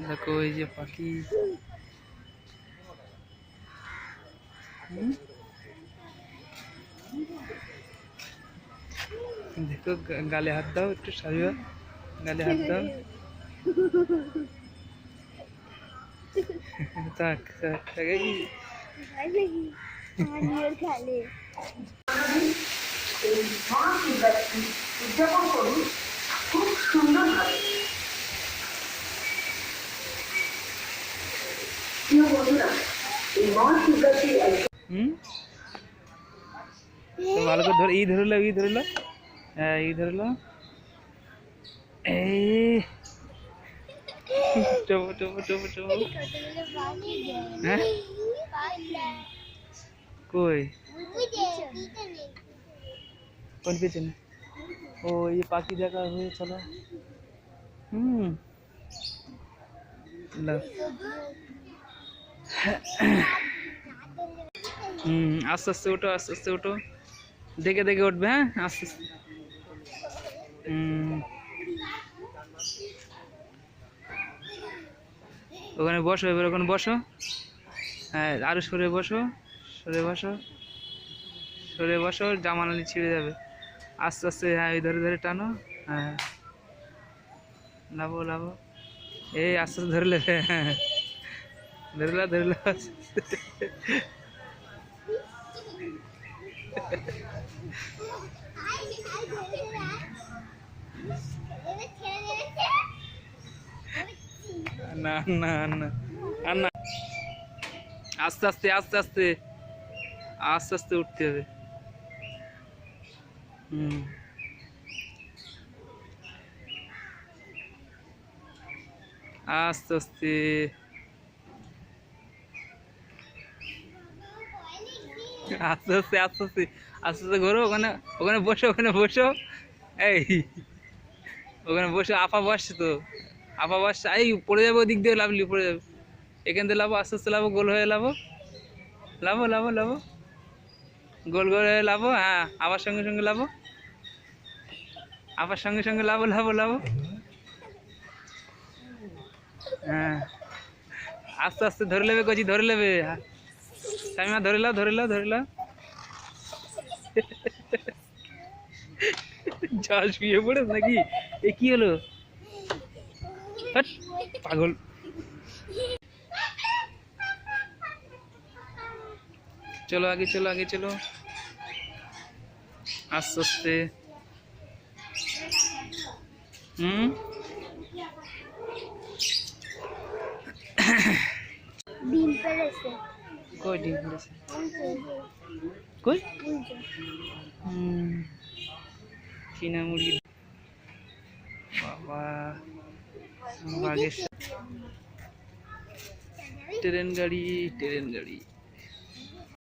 দেখো এই যে পাখি। দেখো গালে হাত দাও, একটু সারিবা, গালে হাত দাও। থাক থাক থাক। উদযাপন করুন খুব সুন্দরভাবে। প্রিয় বন্ধুরা, এই মহাশিবরাত্রি ভালো করে ধরে, ই ধরলো, ই ধরলো, হ্যাঁ ই ধরলো। এই চবো চবো চবো চবো। হ্যাঁ কই কোন পিছনে? ও ये পাখি দেখা হয়ে চলো। আস্তে আস্তে উঠো, আস্তে আস্তে উঠো, দেখে দেখে উঠবে। হ্যাঁ আস্তে আস্তে। ওখানে বসো, এবার ওখানে বসো। হ্যাঁ আরো সরে বসো, সরে বসো, সরে বসো, জামানালি ছিঁড়ে যাবে। আস্তে আস্তে, হ্যাঁ এই ধরে ধরে টানো। হ্যাঁ লাভো লাভো, এই আস্তে আস্তে ধরলে, হ্যাঁ ধরলা ধরলা। না না না না, আস্তে আস্তে আস্তে আস্তে আস্তে আস্তে উঠতে হবে। আস্তে আস্তে আস্তে আস্তে আস্তে আস্তে আস্তে আস্তে ঘোরো। ওখানে ওখানে বসো, ওখানে বসো। এই ওখানে বসে, আপা বসছে তো, আপা বসছে। এই পড়ে যাবো, ওদিক দিয়ে লাভলি পড়ে যাবে। এখান থেকে লাভো, আস্তে আস্তে লাভো, গোল হয়ে লাভো, লাভো লাভো লাভো, গোল গোল হয়ে লাভো। হ্যাঁ আবার সঙ্গে সঙ্গে লাভো, আবার সঙ্গে সঙ্গে লাভো লাভো লাভো। হ্যাঁ আস্তে আস্তে ধরে নেবে, কচি ধরে নেবে। সাইমা ধরে লাও, ধরে লাও, ধরে লাও। যা শুয়ে পড়ে নাকি? এ কি হলো? পাগল। চলো আগে চলো, আগে চলো, আস্তে আস্তে। ডিম পেড়েছে। কই ডিম পেড়েছে? কই? চীনা মুরগি। বাবা বাঘের ট্রেন গাড়ি, ট্রেন গাড়ি।